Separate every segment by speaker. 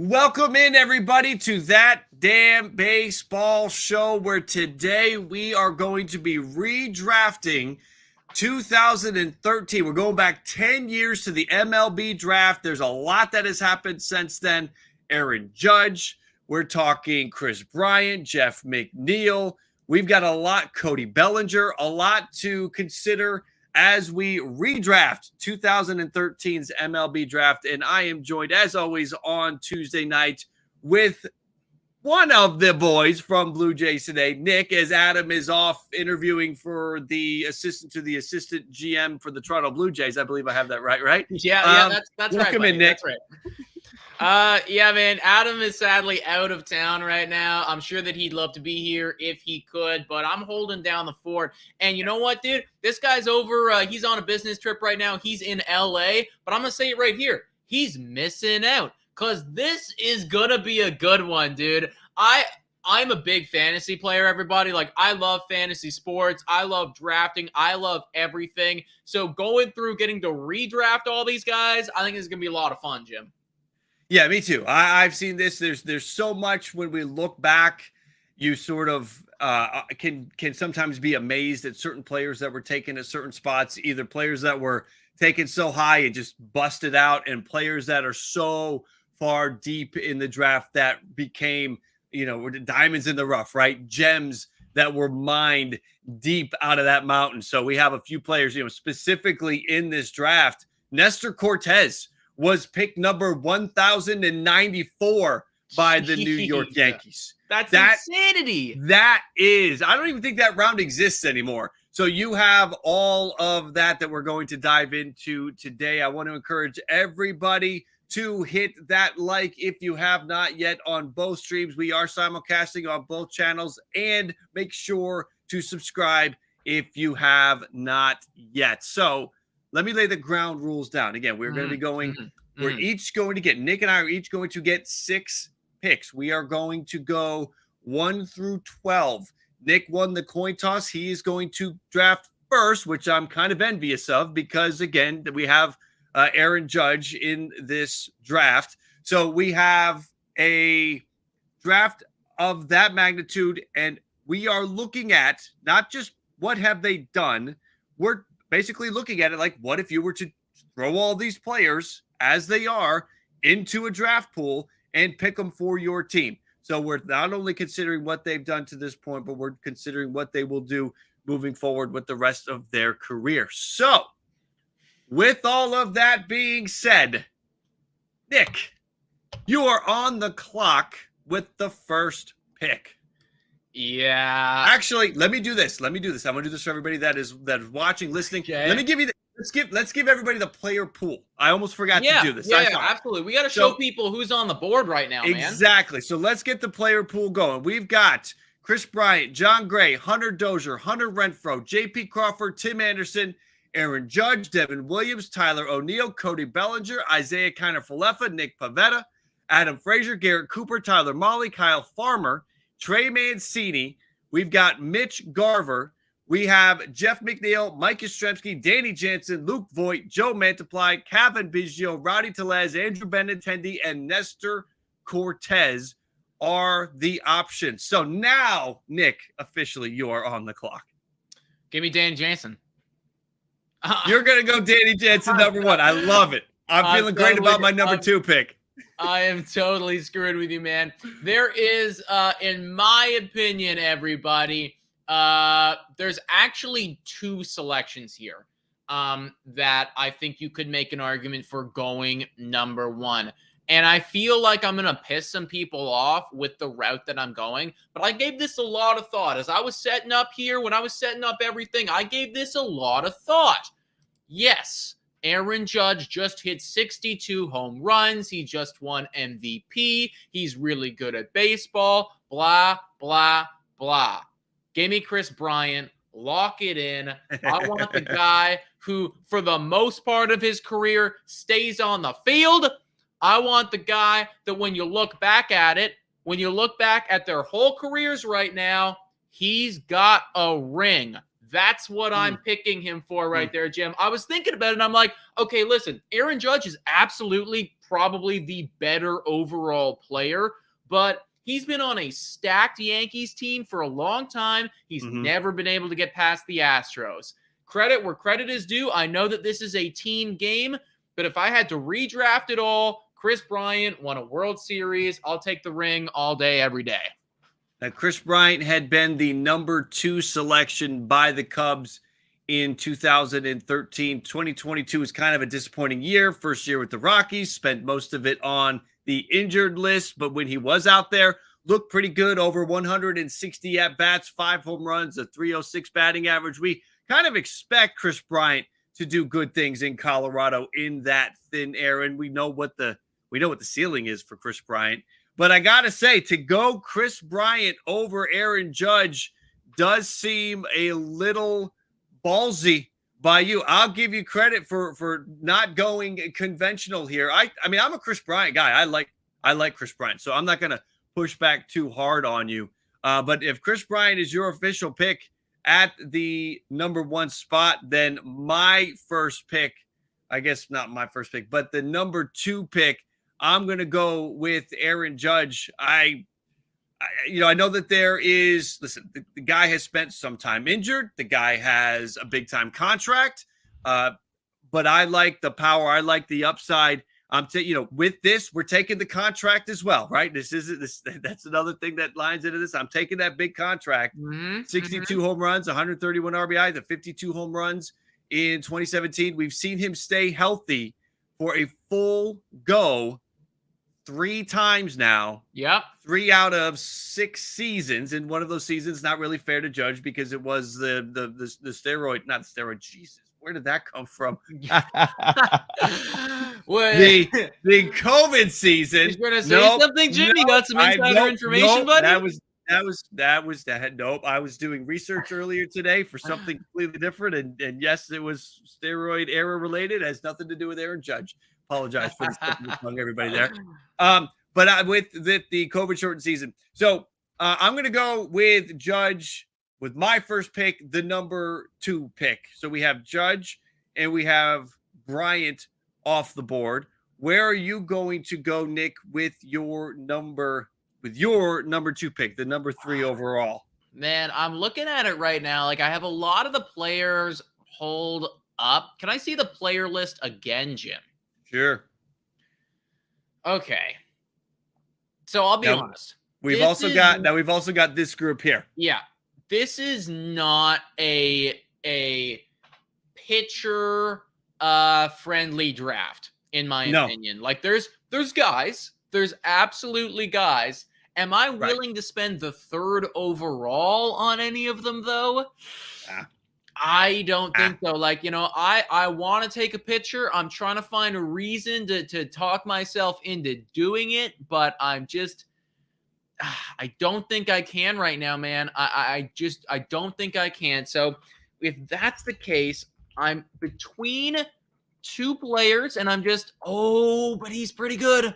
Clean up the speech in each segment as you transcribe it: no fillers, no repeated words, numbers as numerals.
Speaker 1: Welcome in, everybody, to That Damn Baseball Show, where today we are going to be redrafting 2013. We're going back 10 years to the MLB draft. There's a lot that has happened since then. Aaron Judge, we're talking Kris Bryant, Jeff McNeil. We've got a lot, Cody Bellinger, a lot to consider as we redraft 2013's MLB draft. And I am joined, as always, on Tuesday night with one of the boys from Blue Jays today, Nick, as Adam is off interviewing for the assistant to the assistant GM for the Toronto Blue Jays. I believe I have that right?
Speaker 2: Yeah, that's right.
Speaker 1: Welcome in, Nick.
Speaker 2: That's right. Yeah, man, Adam is sadly out of town right now. I'm sure that he'd love to be here if he could, but I'm holding down the fort. And you know what, dude? This guy's over. He's on a business trip right now. He's in LA, but I'm going to say it right here. He's missing out because this is going to be a good one, dude. I'm a big fantasy player, everybody. Like, I love fantasy sports. I love drafting. I love everything. So going through getting to redraft all these guys, I think it's going to be a lot of fun, Jim.
Speaker 1: Yeah, me too. I've seen this. There's so much when we look back, you sort of can sometimes be amazed at certain players that were taken at certain spots, either players that were taken so high and just busted out, and players that are so far deep in the draft that became, diamonds in the rough, right? Gems that were mined deep out of that mountain. So we have a few players, specifically in this draft. Nestor Cortes was pick number 1,094 by the New York Yankees.
Speaker 2: That's insanity.
Speaker 1: That is. I don't even think that round exists anymore. So you have all of that we're going to dive into today. I want to encourage everybody to hit that like if you have not yet on both streams. We are simulcasting on both channels, and make sure to subscribe if you have not yet. So let me lay the ground rules down. Again, we're going to be going, we're each going to get, Nick and I are each going to get 6 picks. We are going to go 1 through 12. Nick won the coin toss. He is going to draft first, which I'm kind of envious of because, again, we have Aaron Judge in this draft. So we have a draft of that magnitude, and we are looking at not just what have they done, we're basically looking at it like, what if you were to throw all these players as they are into a draft pool and pick them for your team? So we're not only considering what they've done to this point, but we're considering what they will do moving forward with the rest of their career. So with all of that being said, Nick, you are on the clock with the first pick.
Speaker 2: Yeah.
Speaker 1: Actually, let me do this. I'm going to do this for everybody that is watching, listening.
Speaker 2: Okay.
Speaker 1: Let me give you let's give everybody the player pool. I almost forgot to do this.
Speaker 2: Yeah, absolutely. We got to show people who's on the board right now, man.
Speaker 1: Exactly. So let's get the player pool going. We've got Kris Bryant, John Gray, Hunter Dozier, Hunter Renfroe, J.P. Crawford, Tim Anderson, Aaron Judge, Devin Williams, Tyler O'Neill, Cody Bellinger, Isaiah Kiner-Falefa, Nick Pivetta, Adam Frazier, Garrett Cooper, Tyler Mahle, Kyle Farmer, Trey Mancini. We've got Mitch Garver. We have Jeff McNeil, Mike Yastrzemski, Danny Jansen, Luke Voigt, Joe Mantiply, Kevin Biggio, Rowdy Tellez, Andrew Benintendi, and Nestor Cortes are the options. So now, Nick, officially you are on the clock.
Speaker 2: Give me Danny Jansen.
Speaker 1: You're going to go Danny Jansen, number 1. I love it. I'm feeling great about my number 2 pick.
Speaker 2: I am totally screwed with you, man. There is, in my opinion, everybody, there's actually 2 selections here that I think you could make an argument for going number 1. And I feel like I'm going to piss some people off with the route that I'm going, but I gave this a lot of thought. As I was setting up here, when I was setting up everything, I gave this a lot of thought. Yes, Aaron Judge just hit 62 home runs. He just won MVP. He's really good at baseball. Blah, blah, blah. Give me Kris Bryant. Lock it in. I want the guy who, for the most part of his career, stays on the field. I want the guy that when you look back at it, when you look back at their whole careers right now, he's got a ring. That's what I'm picking him for right there, Jim. I was thinking about it, and I'm like, okay, listen, Aaron Judge is absolutely probably the better overall player, but he's been on a stacked Yankees team for a long time. He's never been able to get past the Astros. Credit where credit is due. I know that this is a team game, but if I had to redraft it all, Chris Bryant won a World Series. I'll take the ring all day, every day.
Speaker 1: Now, Chris Bryant had been the number 2 selection by the Cubs in 2013. 2022 was kind of a disappointing year. First year with the Rockies, spent most of it on the injured list, but when he was out there, looked pretty good. Over 160 at-bats, 5 home runs, a 306 batting average. We kind of expect Chris Bryant to do good things in Colorado in that thin air, and we know what the ceiling is for Chris Bryant. But I got to say, to go Chris Bryant over Aaron Judge does seem a little ballsy by you. I'll give you credit for not going conventional here. I mean, I'm a Chris Bryant guy. I like Chris Bryant, so I'm not going to push back too hard on you. But if Chris Bryant is your official pick at the number 1 spot, then my first pick, I guess not my first pick, but the number 2 pick, I'm going to go with Aaron Judge. I know that there is, listen, the guy has spent some time injured. The guy has a big time contract. But I like the power. I like the upside. With this, we're taking the contract as well, right? That's another thing that lines into this. I'm taking that big contract, 62 home runs, 131 RBI, the 52 home runs in 2017. We've seen him stay healthy for a full go 3 times now.
Speaker 2: Yep.
Speaker 1: 3 out of 6 seasons. And one of those seasons, not really fair to judge because it was the steroid, not steroid. Jesus, where did that come from? the COVID season.
Speaker 2: You're going to say something, Jim? You got some insider information, buddy?
Speaker 1: That was nope. I was doing research earlier today for something completely different. And yes, it was steroid era related. It has nothing to do with Aaron Judge. Apologize for the everybody there. But with the COVID shortened season. So I'm going to go with Judge with my first pick, the number 2 pick. So we have Judge and we have Bryant off the board. Where are you going to go, Nick, with your number 2 pick, the number 3 overall?
Speaker 2: Man, I'm looking at it right now. Like, I have a lot of the players hold up. Can I see the player list again, Jim?
Speaker 1: Sure.
Speaker 2: Okay. So I'll be honest.
Speaker 1: We've also got this group here.
Speaker 2: Yeah. This is not a pitcher friendly draft, in my opinion. Like, there's guys. There's absolutely guys. Am I willing to spend the 3rd overall on any of them, though? I don't think so. Like, I want to take a pitcher. I'm trying to find a reason to talk myself into doing it, but I'm just I don't think I can right now, man. I don't think I can. So if that's the case, I'm between 2 players, and I'm just, but he's pretty good.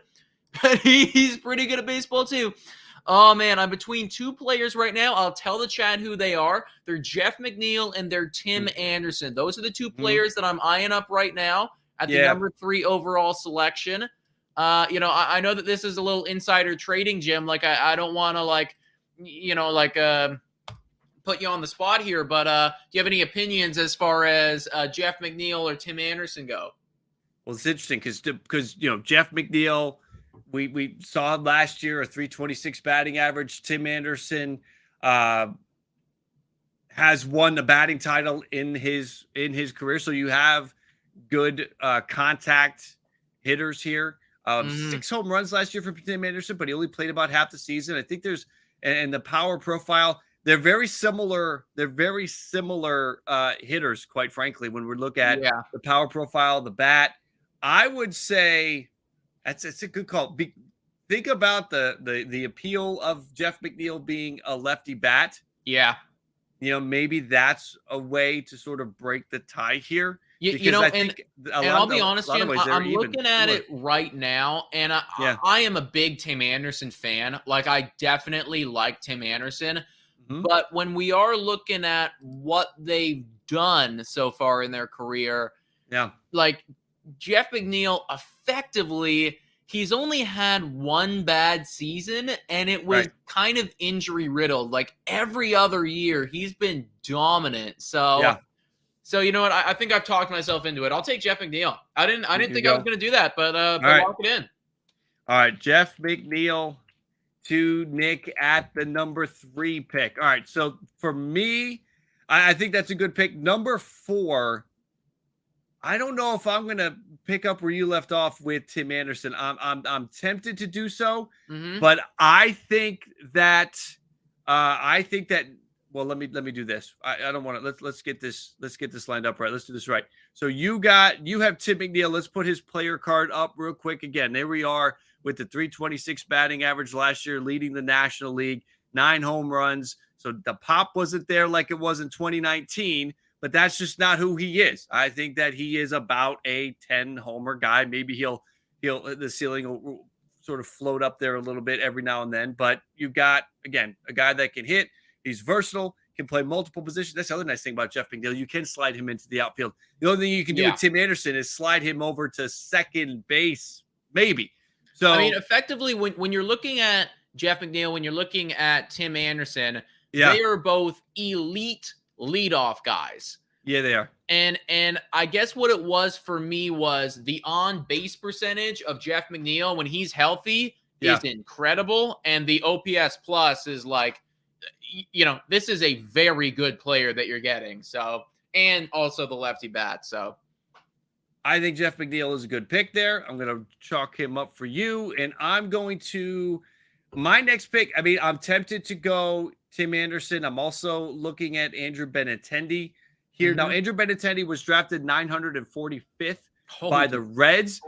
Speaker 2: But he's pretty good at baseball too. Oh, man, I'm between 2 players right now. I'll tell the chat who they are. They're Jeff McNeil and they're Tim Anderson. Those are the 2 players that I'm eyeing up right now at the number 3 overall selection. I know that this is a little insider trading, Jim. Like, I don't want to, put you on the spot here. But do you have any opinions as far as Jeff McNeil or Tim Anderson go?
Speaker 1: Well, it's interesting because Jeff McNeil, we saw last year a 326 batting average. Tim Anderson has won the batting title in his career. So you have good contact hitters here. 6 home runs last year for Tim Anderson, but he only played about half the season. I think and the power profile, they're very similar. They're very similar hitters, quite frankly, when we look at the power profile, the bat. I would say it's a good call. Think about the appeal of Jeff McNeil being a lefty bat.
Speaker 2: Yeah.
Speaker 1: Maybe that's a way to sort of break the tie here.
Speaker 2: I'll be honest, Jim, I'm looking at it right now, and I am a big Tim Anderson fan. Like, I definitely like Tim Anderson. But when we are looking at what they've done so far in their career, like Jeff McNeil, effectively, he's only had one bad season, and it was kind of injury riddled. Like every other year, he's been dominant. So, so you know what? I think I've talked myself into it. I'll take Jeff McNeil. I didn't think I was going to do that, but lock it in.
Speaker 1: All right, Jeff McNeil to Nick at the number 3 pick. All right, so for me, I think that's a good pick. Number 4, I don't know if I'm going to pick up where you left off with Tim Anderson. I'm tempted to do so, but I think that well, let me do this. I don't want to. Let's get this lined up right. Let's do this right. So you have Tim McNeil. Let's put his player card up real quick. Again, there we are with the 326 batting average last year, leading the National League, 9 home runs. So the pop wasn't there like it was in 2019, but that's just not who he is. I think that he is about a 10 homer guy. Maybe he'll the ceiling will sort of float up there a little bit every now and then. But you've got, again, a guy that can hit. He's versatile, can play multiple positions. That's the other nice thing about Jeff McNeil. You can slide him into the outfield. The only thing you can do with Tim Anderson is slide him over to second base, maybe. So
Speaker 2: I mean, effectively, when you're looking at Jeff McNeil, when you're looking at Tim Anderson, they are both elite leadoff guys.
Speaker 1: Yeah, they are.
Speaker 2: And I guess what it was for me was the on-base percentage of Jeff McNeil when he's healthy is incredible. And the OPS plus is like, you know, this is a very good player that you're getting. So, and also the lefty bat. So
Speaker 1: I think Jeff McNeil is a good pick there. I'm going to chalk him up for you. And I'm going to, my next pick, I mean, I'm tempted to go Tim Anderson. I'm also looking at Andrew Benintendi here. Now, Andrew Benintendi was drafted 945th by the Reds.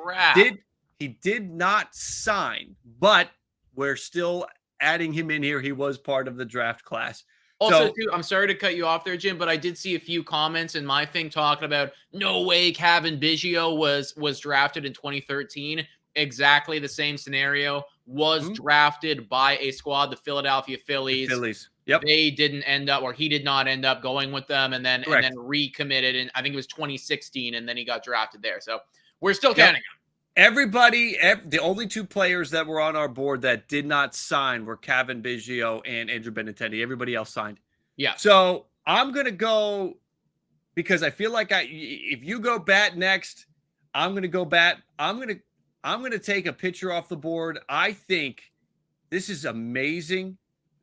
Speaker 1: He did not sign, but we're still adding him in here. He was part of the draft class.
Speaker 2: Also, too, I'm sorry to cut you off there, Jim, but I did see a few comments in my thing talking about no way Cavan Biggio was drafted in 2013. Exactly the same scenario. Was drafted by a squad, the Philadelphia Phillies.
Speaker 1: Yep.
Speaker 2: They didn't end up, or he did not end up going with them, and then recommitted, and I think it was 2016, and then he got drafted there. So we're still counting him.
Speaker 1: Everybody, the only 2 players that were on our board that did not sign were Cavan Biggio and Andrew Benintendi. Everybody else signed.
Speaker 2: Yeah.
Speaker 1: So I'm going to go, because I feel like if you go bat next, I'm going to go bat. I'm going to take a pitcher off the board. I think this is amazing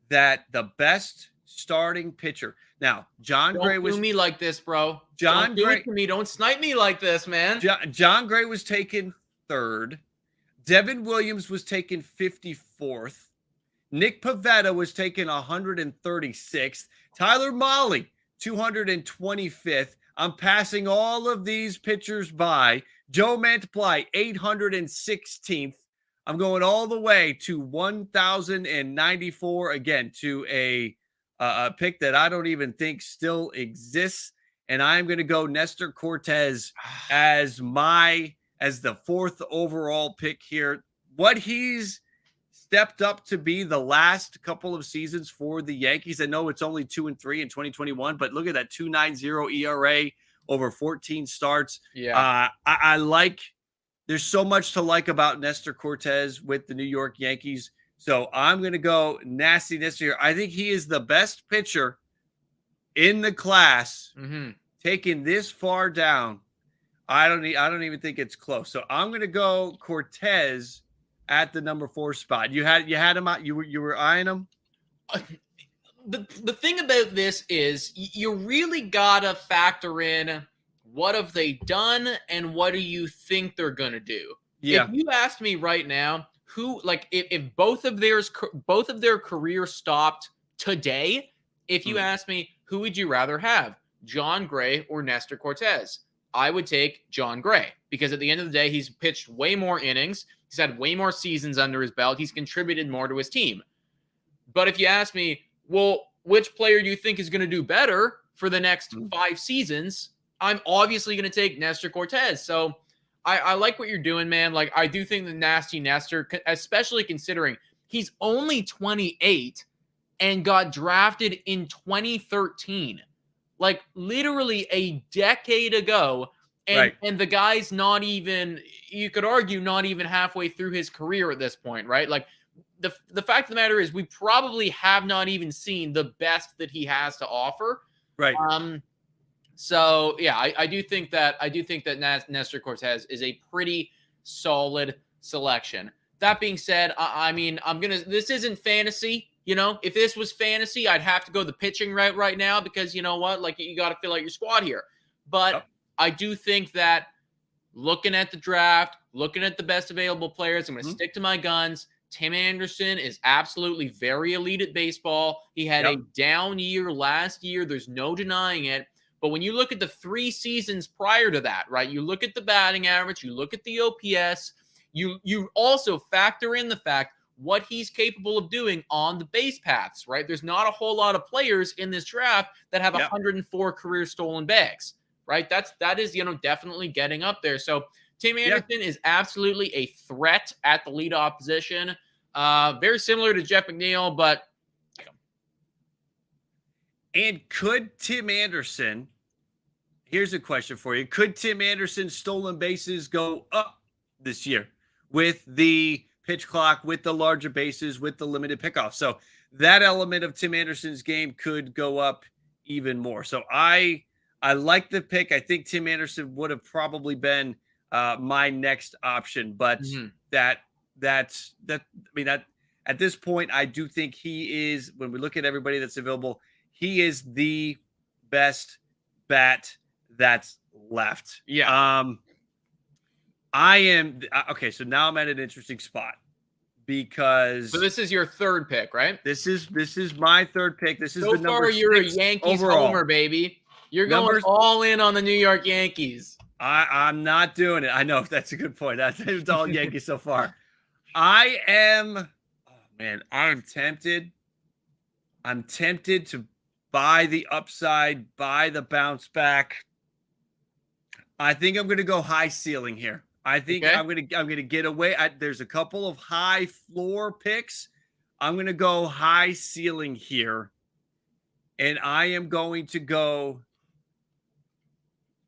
Speaker 1: that the best starting pitcher. Now, John Gray was.
Speaker 2: Don't do me like this, bro.
Speaker 1: Don't
Speaker 2: do it to me. Don't snipe me like this, man.
Speaker 1: John Gray was taken 3rd. Devin Williams was taken 54th. Nick Pivetta was taken 136th. Tyler Mahle, 225th. I'm passing all of these pitchers by. Joe Mantiply, 816th. I'm going all the way to 1,094 again to a pick that I don't even think still exists. And I'm going to go Nestor Cortes as the 4th overall pick here. What he's stepped up to be the last couple of seasons for the Yankees. I know it's only 2-3 in 2021, but look at that 2.90 ERA over 14 starts.
Speaker 2: Yeah.
Speaker 1: I like, there's so much to like about Nestor Cortes with the New York Yankees. So I'm going to go nasty Nestor here. I think he is the best pitcher in the class taken this far down. I don't even think it's close. So I'm going to go Cortes at the number 4 spot. You had him out. You were eyeing him.
Speaker 2: The thing about this is you really gotta factor in what have they done and what do you think they're gonna do. Yeah. If you asked me right now, who, like, if both of their careers stopped today, if you asked me who would you rather have, John Gray or Nestor Cortes, I would take John Gray, because at the end of the day, he's pitched way more innings. He's had way more seasons under his belt. He's contributed more to his team. But if you ask me, well, which player do you think is going to do better for the next 5 seasons? I'm obviously going to take Nestor Cortes. So I like what you're doing, man. Like, I do think the nasty Nestor, especially considering he's only 28 and got drafted in 2013, like literally a decade ago. And the guy's not even, you could argue, not even halfway through his career at this point, right? Like the fact of the matter is we probably have not even seen the best that he has to offer.
Speaker 1: Right.
Speaker 2: So yeah, I do think that Nestor Cortes is a pretty solid selection. That being said, I mean, this isn't fantasy. You know, if this was fantasy, I'd have to go the pitching right now because you know what? Like, you got to fill out your squad here. But I do think that looking at the draft, looking at the best available players, I'm going to stick to my guns. Tim Anderson is absolutely very elite at baseball. He had a down year last year. There's no denying it. But when you look at the 3 seasons prior to that, right, you look at the batting average, you look at the OPS, you also factor in the fact what he's capable of doing on the base paths, right? There's not a whole lot of players in this draft that have 104 career stolen bags, right? That is, you know, definitely getting up there. So Tim Anderson is absolutely a threat at the leadoff position. Very similar to Jeff McNeil, but.
Speaker 1: And could Tim Anderson, here's a question for you. Could Tim Anderson's stolen bases go up this year with the pitch clock, with the larger bases, with the limited pickoff? So that element of Tim Anderson's game could go up even more. So I like the pick. I think Tim Anderson would have probably been my next option, but at this point, I do think he is, when we look at everybody that's available, he is the best bat that's left.
Speaker 2: Yeah.
Speaker 1: I am okay. So now I'm at an interesting spot because.
Speaker 2: So this is your third pick, right?
Speaker 1: This is my third pick. This is
Speaker 2: so
Speaker 1: the number
Speaker 2: far. You're a
Speaker 1: 6
Speaker 2: Yankees
Speaker 1: overall.
Speaker 2: homer, baby. You're going all in on the New York Yankees.
Speaker 1: I'm not doing it. I know that's a good point. That's all Yankees so far. I am. Oh man, I'm tempted. I'm tempted to buy the upside, buy the bounce back. I think I'm going to go high ceiling here. I think I'm going to get away. There's a couple of high floor picks. I'm going to go high ceiling here. And I am going to go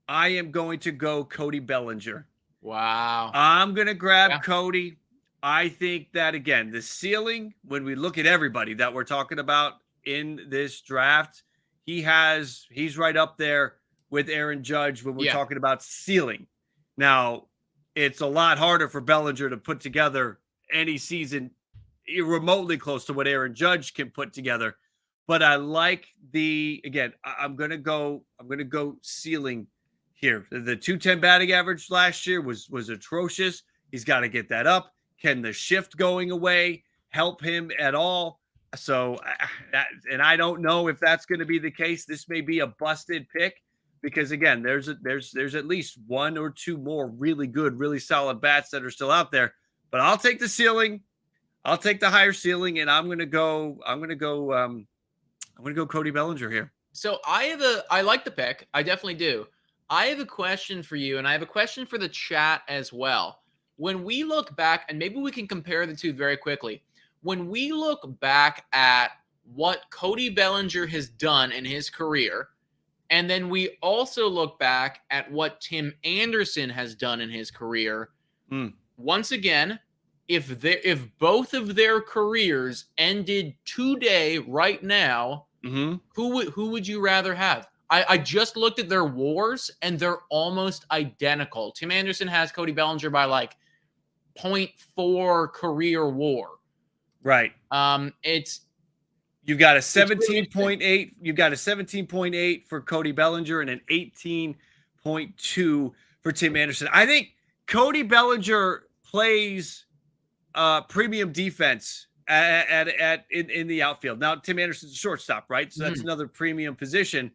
Speaker 1: Cody Bellinger.
Speaker 2: Wow.
Speaker 1: I'm going to grab Cody. I think that, again, the ceiling, when we look at everybody that we're talking about in this draft, he's right up there with Aaron Judge when we're talking about ceiling. Now, it's a lot harder for Bellinger to put together any season remotely close to what Aaron Judge can put together. But I like I'm going to go ceiling here. The 210 batting average last year was atrocious. He's got to get that up. Can the shift going away help him at all? So, and I don't know if that's going to be the case. This may be a busted pick because, again, there's at least 1 or 2 more really good, really solid bats that are still out there. But I'll take the ceiling. I'll take the higher ceiling, and I'm going to go Cody Bellinger here.
Speaker 2: So I like the pick. I definitely do. I have a question for you, and I have a question for the chat as well. When we look back, and maybe we can compare the two very quickly. When we look back at what Cody Bellinger has done in his career, and then we also look back at what Tim Anderson has done in his career, once again, if both of their careers ended today, right now, who would you rather have? I just looked at their WARs, and they're almost identical. Tim Anderson has Cody Bellinger by like 0.4 career WAR.
Speaker 1: Right. You've got a 17.8. You've got a 17.8 for Cody Bellinger and an 18.2 for Tim Anderson. I think Cody Bellinger plays premium defense in the outfield. Now, Tim Anderson's a shortstop, right? So that's another premium position.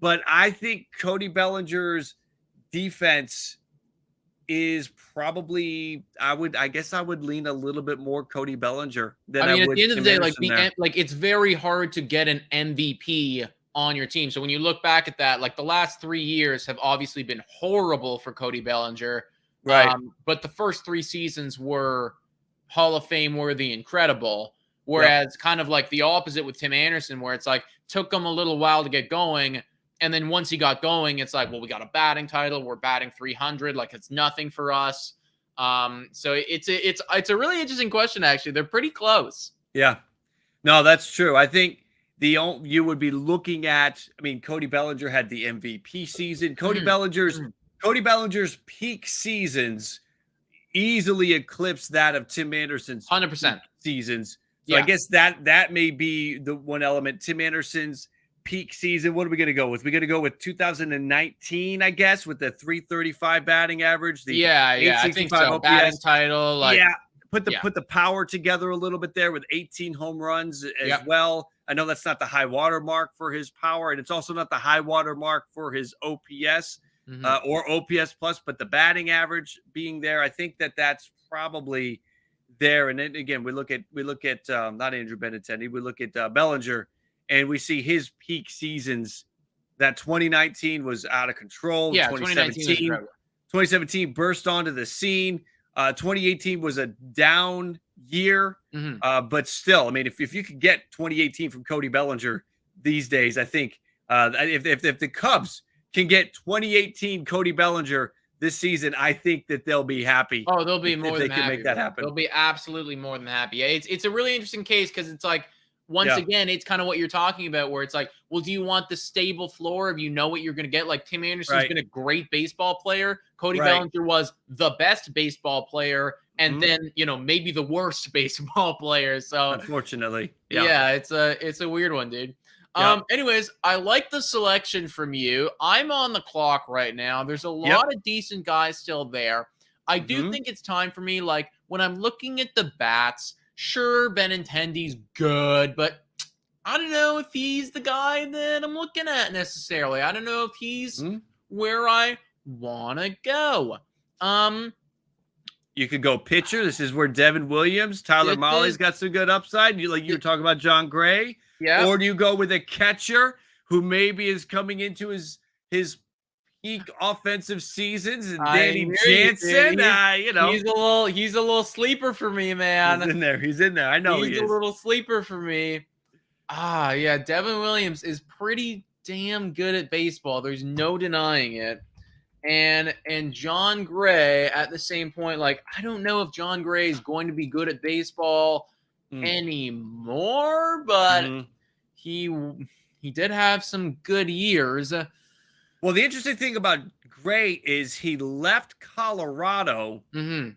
Speaker 1: But I think Cody Bellinger's defense is probably, I guess I would lean a little bit more Cody Bellinger than I would. At the end of the day,
Speaker 2: like it's very hard to get an MVP on your team. So when you look back at that, like the last 3 years have obviously been horrible for Cody Bellinger.
Speaker 1: Right.
Speaker 2: But the first 3 seasons were Hall of Fame worthy, incredible. Whereas kind of like the opposite with Tim Anderson, where it's like took him a little while to get going. And then once he got going, it's like, well, we got a batting title. We're batting 300. Like it's nothing for us. So it's a really interesting question, actually. They're pretty close.
Speaker 1: Yeah. No, that's true. I think you would be looking at, I mean, Cody Bellinger had the MVP season. Cody Bellinger's peak seasons easily eclipsed that of Tim Anderson's
Speaker 2: 100%
Speaker 1: seasons. So I guess that may be the one element. Tim Anderson's peak season. What are we going to go with? We're going to go with 2019, I guess, with the 335 batting average.
Speaker 2: I think so.
Speaker 1: OPS.
Speaker 2: Batting title.
Speaker 1: Put the power together a little bit there with 18 home runs as well. I know that's not the high water mark for his power, and it's also not the high water mark for his OPS or OPS plus, but the batting average being there, I think that's probably there. And then again, we look at not Andrew Benintendi, we look at Bellinger, and we see his peak seasons. That 2019 was out of control.
Speaker 2: Yeah,
Speaker 1: 2017 burst onto the scene. 2018 was a down year, but still, I mean, if you could get 2018 from Cody Bellinger these days, I think if the Cubs can get 2018 Cody Bellinger this season, I think that they'll be happy.
Speaker 2: Oh, they'll be more than happy.
Speaker 1: They can make that happen.
Speaker 2: They'll be absolutely more than happy. Yeah, it's a really interesting case because it's like, once again, it's kind of what you're talking about, where it's like, well, do you want the stable floor if you know what you're going to get? Like Tim Anderson's been a great baseball player. Cody Bellinger was the best baseball player, and then maybe the worst baseball player. So
Speaker 1: unfortunately,
Speaker 2: it's a weird one, dude. Anyways, I like the selection from you. I'm on the clock right now. There's a lot of decent guys still there. I do think it's time for me. Like when I'm looking at the bats. Sure, Benintendi's good, but I don't know if he's the guy that I'm looking at necessarily. I don't know if he's where I want to go.
Speaker 1: You could go pitcher. This is where Devin Williams, Tyler Mahle's got some good upside. You were talking about John Gray.
Speaker 2: Yeah.
Speaker 1: Or do you go with a catcher who maybe is coming into his peak offensive seasons, and Danny Jansen,
Speaker 2: he's a little sleeper for me, man.
Speaker 1: He's in there. I know
Speaker 2: he's a little sleeper for me. Devin Williams is pretty damn good at baseball. There's no denying it. And John Gray at the same point, like I don't know if John Gray is going to be good at baseball anymore, but he did have some good years.
Speaker 1: Well, the interesting thing about Gray is he left Colorado,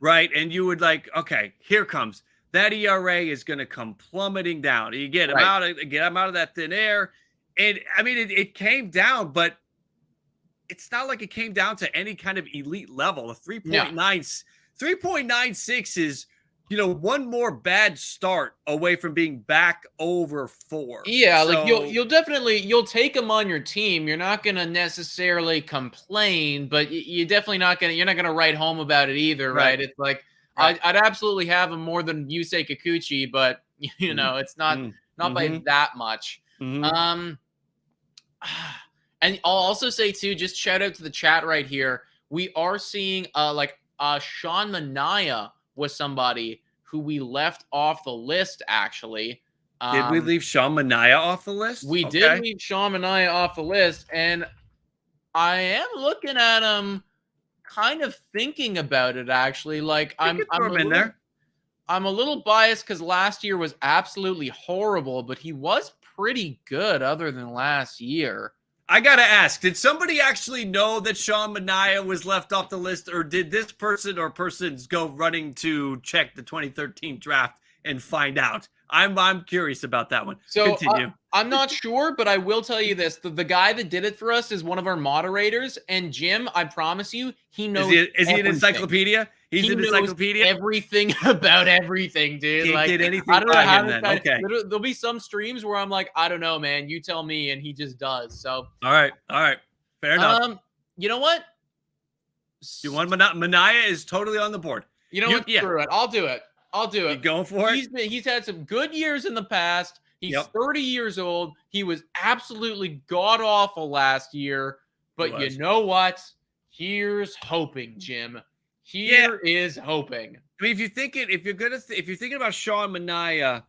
Speaker 1: right? And you would like, okay, here comes that ERA is going to come plummeting down. You get him out of that thin air, and I mean it came down, but it's not like it came down to any kind of elite level. A 3.96 is one more bad start away from being back over 4.
Speaker 2: Yeah, so, like you'll take him on your team. You're not gonna necessarily complain, but you're not gonna write home about it either, right? It's like I'd absolutely have him more than Yusei Kikuchi, but it's not by that much. And I'll also say too, just shout out to the chat right here. We are seeing Sean Manaea was somebody who we left off the list, actually.
Speaker 1: Did we leave Sean Manaea off the list?
Speaker 2: We did leave Sean Manaea off the list, and I am looking at him kind of thinking about it, actually. Like, I'm a little biased because last year was absolutely horrible, but he was pretty good other than last year.
Speaker 1: I got to ask, did somebody actually know that Sean Manaea was left off the list, or did this person or persons go running to check the 2013 draft and find out? I'm curious about that one.
Speaker 2: So
Speaker 1: continue.
Speaker 2: I'm not sure, but I will tell you this. The guy that did it for us is one of our moderators, and Jim, I promise you, he knows
Speaker 1: Is he an encyclopedia? He an encyclopedia?
Speaker 2: Everything about everything, dude.
Speaker 1: Can't get anything
Speaker 2: I don't know how
Speaker 1: then. Okay.
Speaker 2: There'll be some streams where I'm like, I don't know, man. You tell me, and he just does. So
Speaker 1: all right. Fair enough.
Speaker 2: You know what?
Speaker 1: You want Manaea is totally on the board.
Speaker 2: You know what? Screw it. I'll do it. You
Speaker 1: going for it?
Speaker 2: He's had some good years in the past. He's 30 years old. He was absolutely god awful last year. But you know what? Here's hoping, Jim. Here is hoping.
Speaker 1: I mean, if you're thinking about Sean Manaea,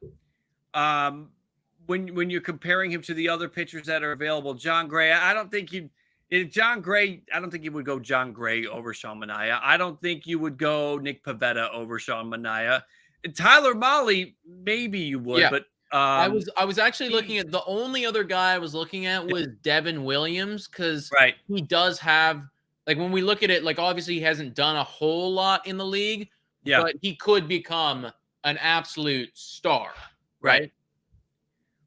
Speaker 1: when you're comparing him to the other pitchers that are available, John Gray, I don't think you would go John Gray over Sean Manaea. I don't think you would go Nick Pivetta over Sean Manaea. And Tyler Mahle, maybe you would,
Speaker 2: Yeah.
Speaker 1: but
Speaker 2: I was actually looking at the only other guy I was looking at was Devin Williams, because
Speaker 1: right.
Speaker 2: he does have, like, when we look at it, like, obviously he hasn't done a whole lot in the league, but he could become an absolute star, right?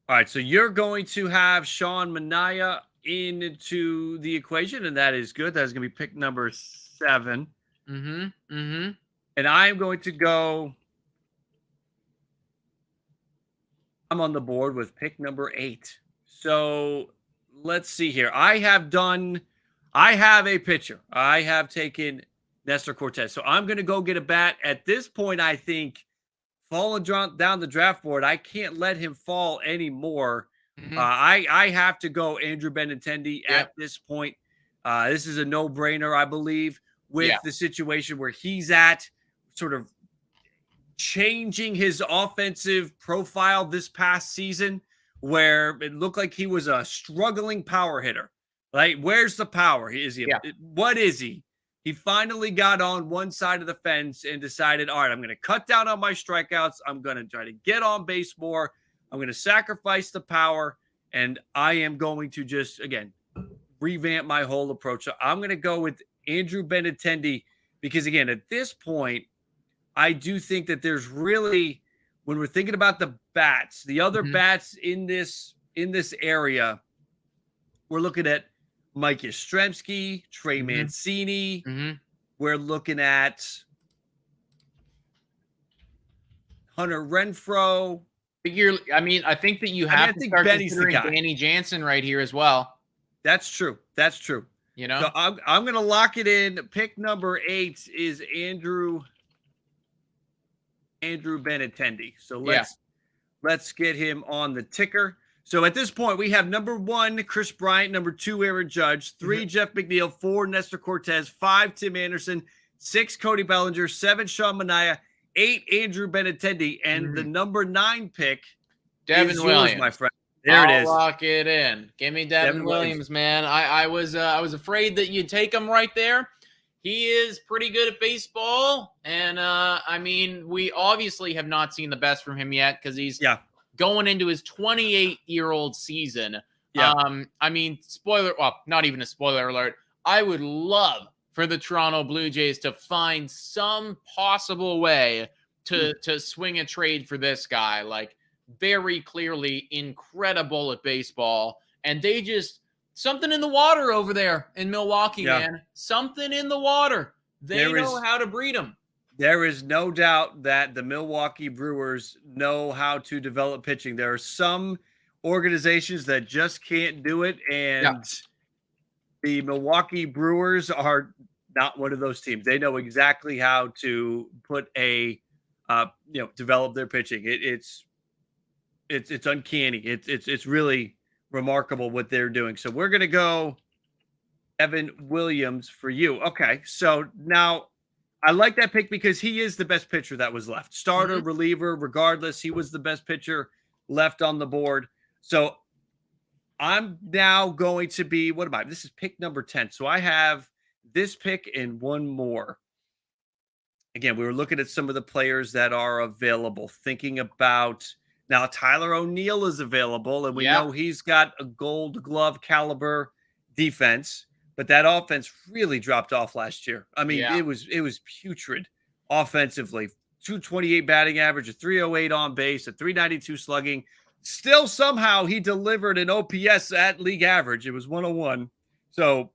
Speaker 1: All right, so you're going to have Sean Manaea into the equation, and that is good. That is going to be pick number 7. And I'm going to go. I'm on the board with pick number 8. So let's see here. I have a pitcher. I have taken Nestor Cortes. So I'm going to go get a bat. At this point, I think falling down the draft board, I can't let him fall anymore. I have to go Andrew Benintendi at this point. This is a no-brainer, I believe, with the situation where he's at, sort of changing his offensive profile this past season, where it looked like he was a struggling power hitter. Like, where's the power? What is he? He finally got on one side of the fence and decided, all right, I'm going to cut down on my strikeouts. I'm going to try to get on base more. I'm going to sacrifice the power, and I am going to just, again, revamp my whole approach. So I'm going to go with Andrew Benintendi because, again, at this point, I do think that there's really, when we're thinking about the bats, the other bats in this area, we're looking at Mike Yastrzemski, Trey Mancini. We're looking at Hunter Renfroe.
Speaker 2: I think that you have to start considering Danny Jansen right here as well.
Speaker 1: That's true. You know, so I'm going to lock it in. Pick number 8 is Andrew Benintendi. So let's get him on the ticker. So at this point, we have number 1, Chris Bryant, number 2, Aaron Judge, 3, Jeff McNeil, 4, Nestor Cortes, 5, Tim Anderson, 6, Cody Bellinger, 7, Sean Manaea, 8, Andrew Benintendi, and the number 9 pick,
Speaker 2: Devin Williams,
Speaker 1: my friend. There it is.
Speaker 2: Lock it in. Give me Devin Williams, man. I was afraid that you'd take him right there. He is pretty good at baseball, and I mean, we obviously have not seen the best from him yet because he's going into his 28-year-old season. I mean, not even a spoiler alert. I would love for the Toronto Blue Jays to find some possible way to swing a trade for this guy. Like, very clearly incredible at baseball, and they just something in the water over there in Milwaukee, man. Something in the water. They know how to breed them.
Speaker 1: There is no doubt that the Milwaukee Brewers know how to develop pitching. There are some organizations that just can't do it, and the Milwaukee Brewers are not one of those teams. They know exactly how to put develop their pitching. It's uncanny. It's really remarkable what they're doing. So we're going to go Devin Williams for you. Okay, so now I like that pick because he is the best pitcher that was left. Starter, reliever, regardless, he was the best pitcher left on the board. So I'm now going to be, this is pick number 10. So I have this pick and one more. Again, we were looking at some of the players that are available, thinking about now Tyler O'Neill is available, and we know he's got a Gold Glove caliber defense, but that offense really dropped off last year. I mean, it was putrid offensively. 228 batting average, a 308 on base, a 392 slugging. Still somehow he delivered an OPS at league average. It was 101. So,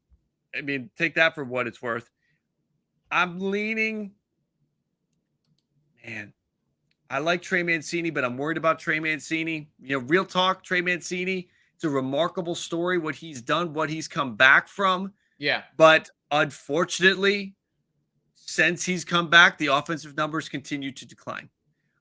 Speaker 1: I mean, take that for what it's worth. I'm leaning, man. I like Trey Mancini, but I'm worried about Trey Mancini. You know, real talk, Trey Mancini, it's a remarkable story, what he's done, what he's come back from.
Speaker 2: Yeah.
Speaker 1: But unfortunately, since he's come back, the offensive numbers continue to decline.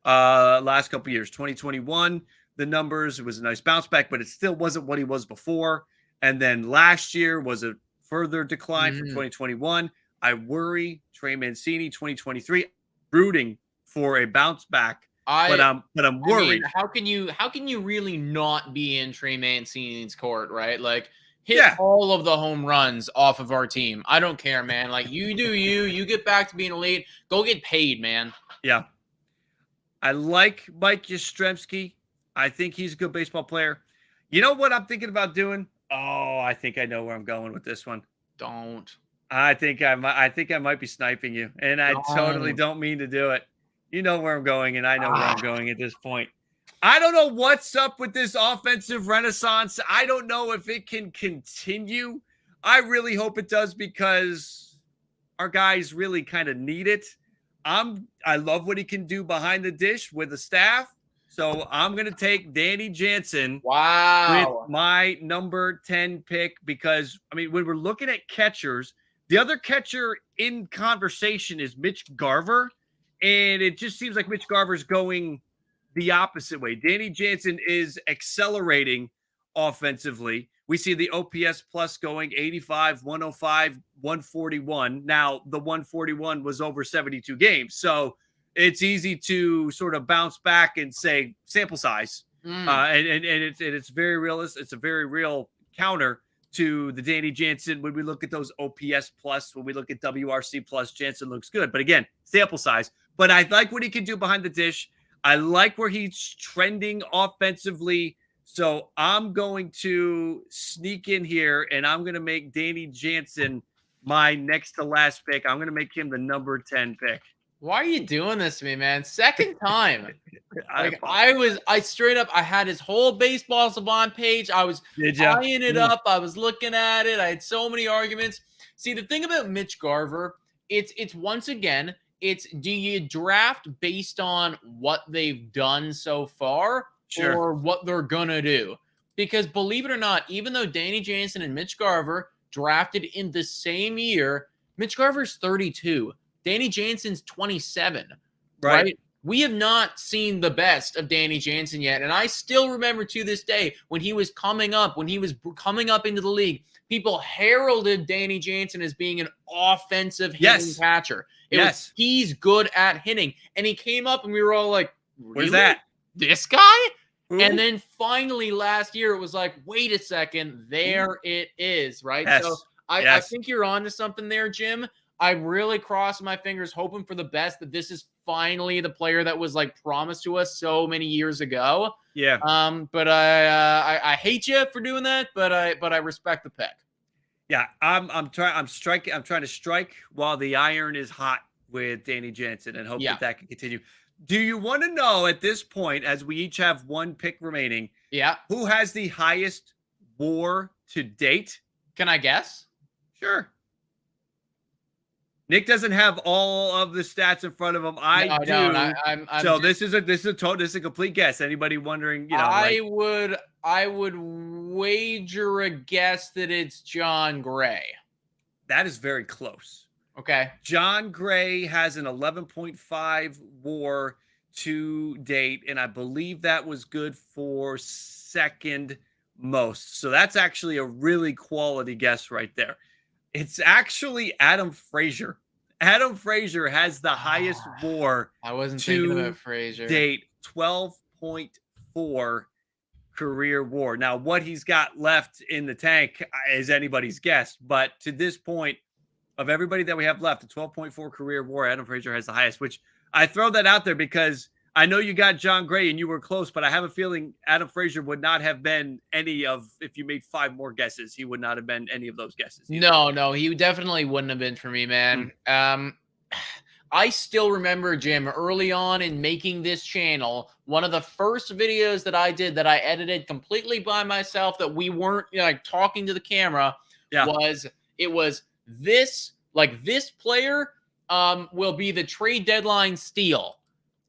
Speaker 1: Last couple of years, 2021, the numbers, it was a nice bounce back, but it still wasn't what he was before. And then last year was a further decline from 2021. I worry Trey Mancini, 2023, rooting for a bounce back but I'm worried.
Speaker 2: How can you really not be in Trey Mancini's court, right? Like, hit all of the home runs off of our team. I don't care, man. Like, you do you get back to being elite. Go get paid, man.
Speaker 1: Yeah. I like Mike Yastrzemski. I think he's a good baseball player. You know what I'm thinking about doing? Oh, I think I know where I'm going with this one.
Speaker 2: Don't.
Speaker 1: I think I might be sniping you, and I totally don't mean to do it. You know where I'm going, and I know where I'm going at this point. I don't know what's up with this offensive renaissance. I don't know if it can continue. I really hope it does because our guys really kind of need it. I love what he can do behind the dish with the staff. So I'm going to take Danny Jansen with my number 10 pick because, I mean, when we're looking at catchers, the other catcher in conversation is Mitch Garver, and it just seems like Mitch Garver's going the opposite way. Danny Jansen is accelerating offensively. We see the OPS plus going 85, 105, 141. Now, the 141 was over 72 games. So it's easy to sort of bounce back and say sample size. And it's very realistic. It's a very real counter to the Danny Jansen. When we look at those OPS plus, when we look at WRC plus, Jansen looks good. But again, sample size. But I like what he can do behind the dish. I like where he's trending offensively. So I'm going to sneak in here, and I'm going to make Danny Jansen my next to last pick. I'm going to make him the number 10 pick.
Speaker 2: Why are you doing this to me, man? Second time. I straight up, I had his whole Baseball Savant page. I was eyeing it up. I was looking at it. I had so many arguments. See, the thing about Mitch Garver, it's once again, do you draft based on what they've done so far or what they're going to do? Because believe it or not, even though Danny Jansen and Mitch Garver drafted in the same year, Mitch Garver's 32. Danny Jansen's 27, right? We have not seen the best of Danny Jansen yet. And I still remember to this day when he was coming up into the league, people heralded Danny Jansen as being an offensive hitting catcher. He's good at hitting. And he came up and we were all like, really?
Speaker 1: What is that?
Speaker 2: This guy? Ooh. And then finally last year, it was like, wait a second, there it is, right? So I think you're on to something there, Jim. I really crossed my fingers hoping for the best that this is finally the player that was like promised to us so many years ago.
Speaker 1: Yeah.
Speaker 2: But I hate you for doing that, but I respect the pick.
Speaker 1: Yeah, I'm trying to strike while the iron is hot with Danny Jansen and hope that can continue. Do you want to know at this point, as we each have one pick remaining, who has the highest WAR to date?
Speaker 2: Can I guess?
Speaker 1: Sure. Nick doesn't have all of the stats in front of him. I do. This is a complete guess. Anybody wondering?
Speaker 2: I would wager a guess that it's John Gray.
Speaker 1: That is very close.
Speaker 2: Okay.
Speaker 1: John Gray has an 11.5 WAR to date, and I believe that was good for second most. So that's actually a really quality guess right there. It's actually Adam Frazier. Adam Frazier has the highest WAR.
Speaker 2: I wasn't thinking about Frazier.
Speaker 1: Date 12.4 career WAR. Now, what he's got left in the tank is anybody's guess, but to this point, of everybody that we have left, a 12.4 career WAR, Adam Frazier has the highest. Which I throw that out there because I know you got John Gray and you were close, but I have a feeling Adam Frazier would not have been any of, if you made 5 more guesses, he would not have been any of those guesses.
Speaker 2: No, he definitely wouldn't have been for me, man. I still remember, Jim, early on in making this channel, one of the first videos that I did that I edited completely by myself that we weren't like talking to the camera was this player will be the trade deadline steal.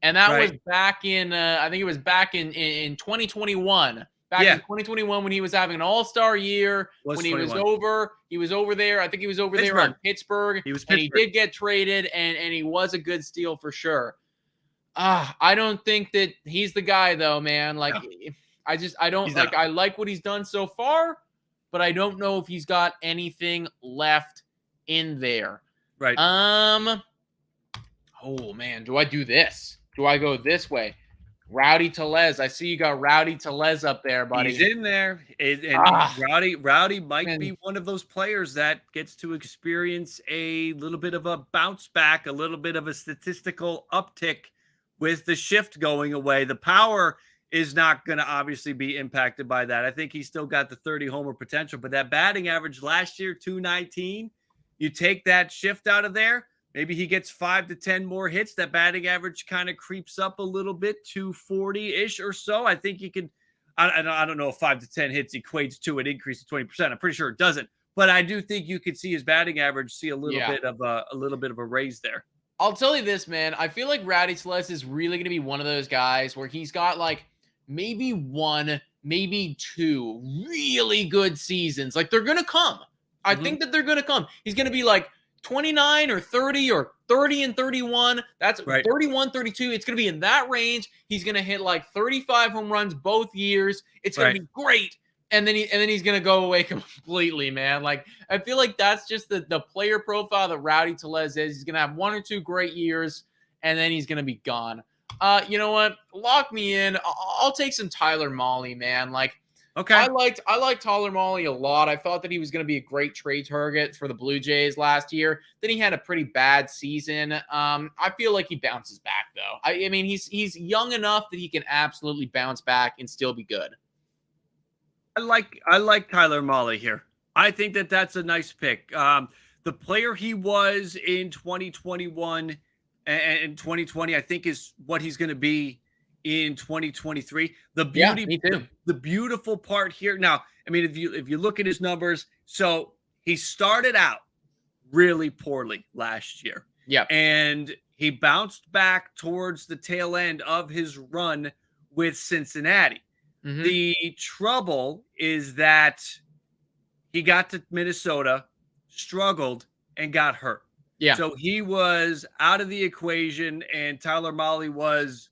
Speaker 2: And that was back in, I think it was back in 2021. Back in 2021 when he was having an all-star year, when he was over there. I think he was over there on Pittsburgh. He did get traded, and he was a good steal for sure. I don't think that he's the guy, though, man. Like, I like what he's done so far, but I don't know if he's got anything left in there.
Speaker 1: Right.
Speaker 2: Oh man, do I do this? Do I go this way? Rowdy Tellez. I see you got Rowdy Tellez up there, buddy.
Speaker 1: He's in there. Rowdy might be one of those players that gets to experience a little bit of a bounce back, a little bit of a statistical uptick with the shift going away. The power is not going to obviously be impacted by that. I think he's still got the 30 homer potential, but that batting average last year, 219, you take that shift out of there, maybe he gets 5 to 10 more hits. That batting average kind of creeps up a little bit to 40-ish or so. I think you can, I don't know if 5 to 10 hits equates to an increase of 20%. I'm pretty sure it doesn't, but I do think you could see his batting average see a little bit of a raise there.
Speaker 2: I'll tell you this, man. I feel like Rowdy Tellez is really going to be one of those guys where he's got like maybe 1, maybe 2 really good seasons. Like they're going to come. I think that they're going to come. He's going to be like 29 or 30 or 30 and 31. That's right. 31, 32. It's going to be in that range. He's going to hit like 35 home runs both years. It's going to be great. And then he's going to go away completely, man. Like, I feel like that's just the player profile that Rowdy Tellez is. He's going to have 1 or 2 great years, and then he's going to be gone. You know what? Lock me in. I'll take some Tyler Mahle, man. Like, okay. I liked Tyler Mahle a lot. I thought that he was going to be a great trade target for the Blue Jays last year. Then he had a pretty bad season. I feel like he bounces back, though. I mean, he's young enough that he can absolutely bounce back and still be good.
Speaker 1: I like Tyler Mahle here. I think that that's a nice pick. The player he was in 2021 and 2020, I think, is what he's going to be in 2023. The beautiful part here. Now, I mean, if you look at his numbers, so he started out really poorly last year. Yeah. And he bounced back towards the tail end of his run with Cincinnati. The trouble is that he got to Minnesota, struggled, and got hurt. Yeah. So he was out of the equation, and Tyler Mahle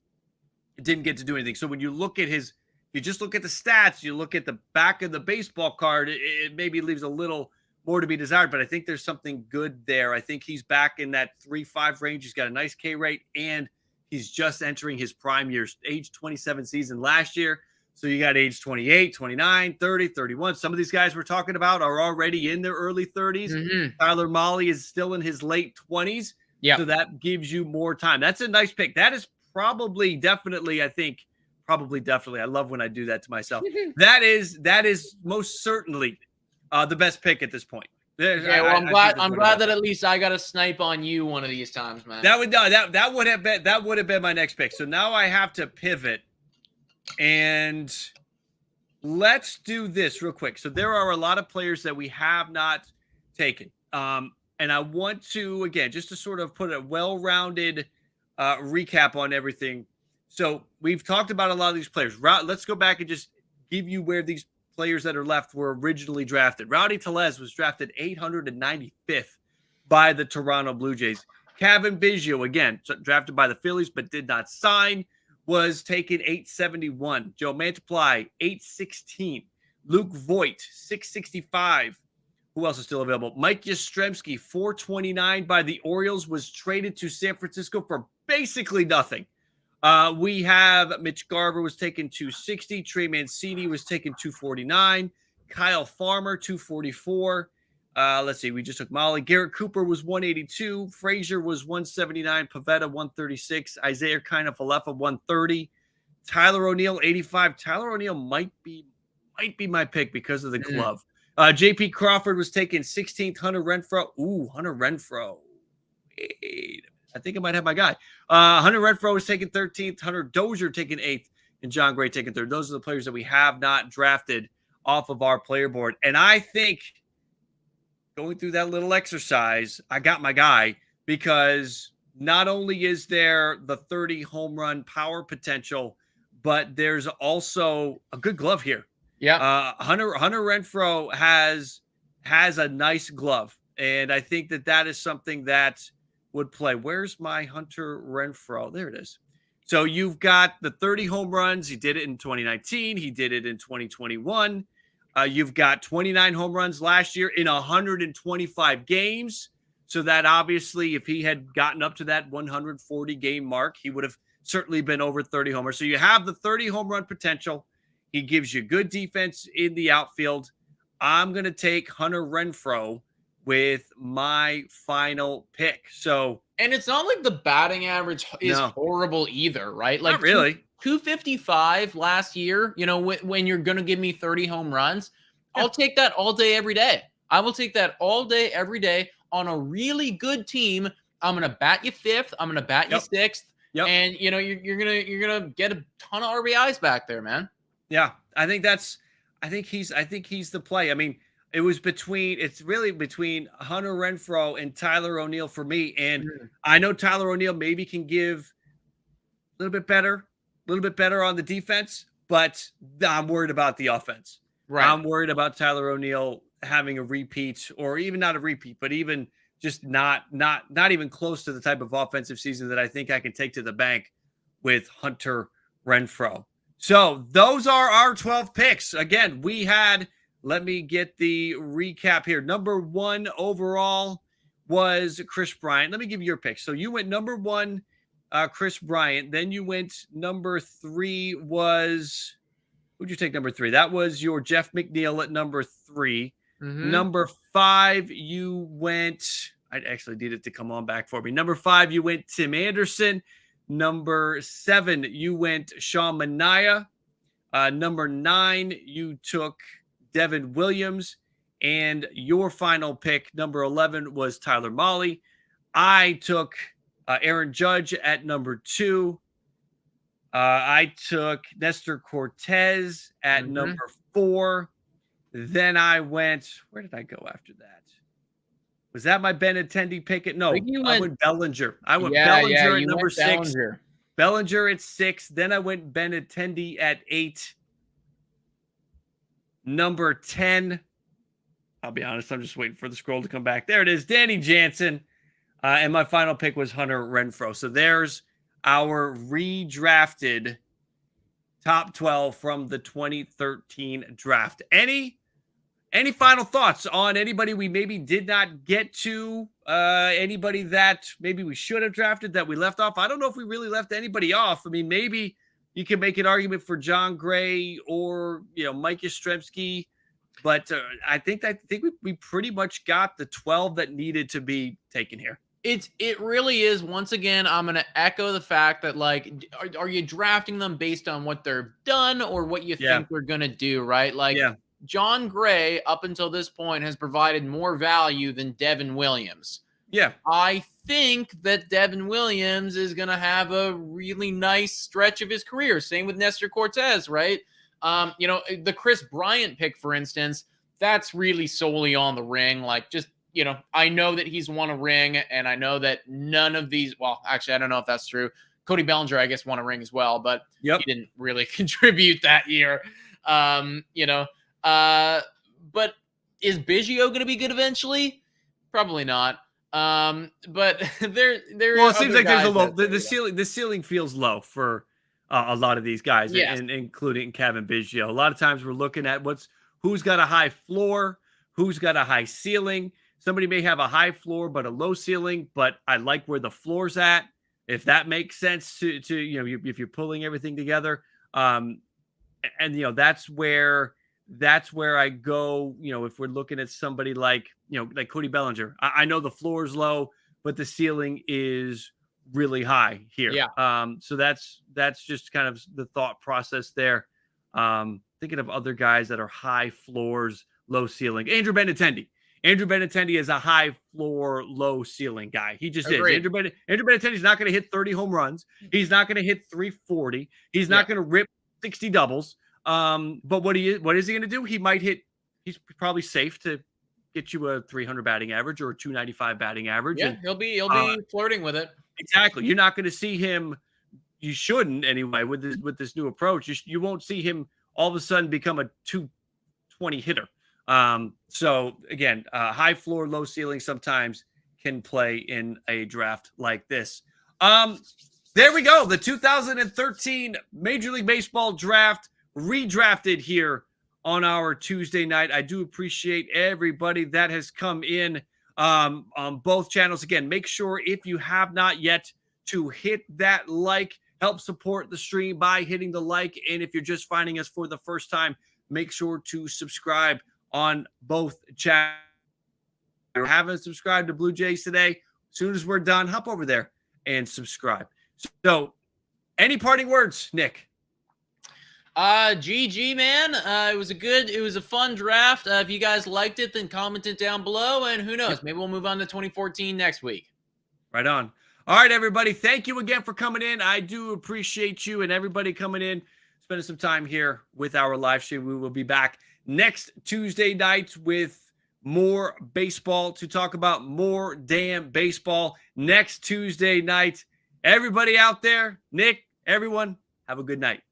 Speaker 1: didn't get to do anything. So when you look at you just look at the stats, you look at the back of the baseball card, it maybe leaves a little more to be desired, but I think there's something good there. I think he's back in that 3.5 range. He's got a nice K rate, and he's just entering his prime years, age 27 season last year. So you got age 28, 29, 30, 31. Some of these guys we're talking about are already in their early 30s. Tyler Mahle is still in his late 20s. Yeah. So that gives you more time. That's a nice pick. That is definitely, I love when I do that to myself. That is most certainly the best pick at this point.
Speaker 2: Yeah, well, I'm glad that at least I got a snipe on you one of these times, man.
Speaker 1: That would have been my next pick. So now I have to pivot. And let's do this real quick. So there are a lot of players that we have not taken. And I want to, again, just to sort of put a well-rounded recap on everything. So we've talked about a lot of these players. Let's go back and just give you where these players that are left were originally drafted. Rowdy Tellez was drafted 895th by the Toronto Blue Jays. Cavan Biggio, again, drafted by the Phillies but did not sign, was taken 871. Joe Mantiply, 816. Luke Voigt, 665. Who else is still available? Mike Yastrzemski, 429 by the Orioles, was traded to San Francisco for basically nothing. We have Mitch Garver was taken 260. Trey Mancini was taken 249. Kyle Farmer, 244. Let's see. We just took Mahle. Garrett Cooper was 182. Frazier was 179. Pavetta, 136. Isaiah Kiner-Falefa, 130. Tyler O'Neill, 85. Tyler O'Neill might be my pick because of the glove. JP Crawford was taken 16th. Hunter Renfroe. Ooh, Hunter Renfroe. Wait, I think I might have my guy. Hunter Renfroe was taken 13th. Hunter Dozier taken 8th. And John Gray taken 3rd. Those are the players that we have not drafted off of our player board. And I think going through that little exercise, I got my guy, because not only is there the 30 home run power potential, but there's also a good glove here. Yeah. Hunter Renfroe has a nice glove, and I think that is something that would play. Where's my Hunter Renfroe? There it is. So you've got the 30 home runs. He did it in 2019. He did it in 2021. You've got 29 home runs last year in 125 games. So that obviously, if he had gotten up to that 140 game mark, he would have certainly been over 30 homers. So you have the 30 home run potential. He gives you good defense in the outfield. I'm going to take Hunter Renfroe with my final pick. So,
Speaker 2: and it's not like the batting average is horrible either, right? Like
Speaker 1: not really.
Speaker 2: 255 last year, you know, when you're going to give me 30 home runs, I'll take that all day, every day. I will take that all day, every day on a really good team. I'm going to bat you fifth. I'm going to bat you sixth. And, you know, you're going to get a ton of RBIs back there, man.
Speaker 1: Yeah. I think he's the play. I mean, it's really between Hunter Renfroe and Tyler O'Neill for me. And I know Tyler O'Neill maybe can give a little bit better on the defense, but I'm worried about the offense.
Speaker 2: Right.
Speaker 1: I'm worried about Tyler O'Neill having a repeat, or even not a repeat, but even just not even close to the type of offensive season that I think I can take to the bank with Hunter Renfroe. So those are our 12 picks. Again, we had, let me get the recap here. Number 1 overall was Chris Bryant. Let me give you your picks. So you went number 1, Chris Bryant. Then you went number 3 was, who'd you take number 3? That was your Jeff McNeil at number 3. Number 5, you went, I actually need it to come on back for me. Number 5, you went Tim Anderson. Number 7, you went Sean Manaea. Number 9, you took Devin Williams. And your final pick, number 11, was Tyler Mahle. I took Aaron Judge at number 2. I took Nestor Cortes at number 4. Then I went, where did I go after that? Was that my Benintendi pick? No, I went Bellinger. I went Bellinger at number 6. Bellinger at 6. Then I went Benintendi at 8. Number 10. I'll be honest, I'm just waiting for the scroll to come back. There it is, Danny Jansen. And my final pick was Hunter Renfroe. So there's our redrafted top 12 from the 2013 draft. Any final thoughts on anybody we maybe did not get to? Anybody that maybe we should have drafted that we left off? I don't know if we really left anybody off. I mean, maybe you can make an argument for John Gray or, you know, Mike Yastrzemski. But I think we pretty much got the 12 that needed to be taken here.
Speaker 2: It really is. Once again, I'm going to echo the fact that, like, are you drafting them based on what they're done or what you think they're going to do, right? Like, John Gray, up until this point, has provided more value than Devin Williams.
Speaker 1: Yeah.
Speaker 2: I think that Devin Williams is going to have a really nice stretch of his career. Same with Nestor Cortes, right? You know, the Chris Bryant pick, for instance, that's really solely on the ring. Like, just, you know, I know that he's won a ring, and I know that none of these, well, actually, I don't know if that's true. Cody Bellinger, I guess, won a ring as well, but he didn't really contribute that year. You know, but is Biggio going to be good eventually? Probably not. But there.
Speaker 1: Well, it seems like there's a low. The ceiling feels low for a lot of these guys, and including Kevin Biggio. A lot of times we're looking at who's got a high floor, who's got a high ceiling. Somebody may have a high floor but a low ceiling, but I like where the floor's at. If that makes sense to you know, if you're pulling everything together, and you know, that's where I go. You know, if we're looking at somebody like, you know, like Cody Bellinger, I know the floor is low, but the ceiling is really high here. So that's just kind of the thought process there. Thinking of other guys that are high floors, low ceiling. Andrew Benintendi is a high floor, low ceiling guy. He just is. Andrew Benintendi is not going to hit 30 home runs. He's not going to hit 340. He's not going to rip 60 doubles. But what is he going to do? He's probably safe to get you a 300 batting average or a 295 batting average.
Speaker 2: Yeah, he'll be flirting with it.
Speaker 1: Exactly. You're not going to see him. You shouldn't anyway with this new approach. You won't see him all of a sudden become a 220 hitter. So again, high floor, low ceiling sometimes can play in a draft like this. There we go. The 2013 Major League Baseball draft redrafted here on our Tuesday night. I do appreciate everybody that has come in on both channels. Again, make sure if you have not yet to hit that like, help support the stream by hitting the like. And if you're just finding us for the first time, make sure to subscribe on both channels. If you haven't subscribed to Blue Jays today, as soon as we're done, hop over there and subscribe. So, any parting words, Nick?
Speaker 2: GG, man. It was a fun draft. If you guys liked it, then comment it down below, and who knows, maybe we'll move on to 2014 next week.
Speaker 1: Right on. All right, everybody. Thank you again for coming in. I do appreciate you and everybody coming in, spending some time here with our live stream. We will be back next Tuesday night with more baseball to talk about, more damn baseball next Tuesday night. Everybody out there, Nick, everyone, have a good night.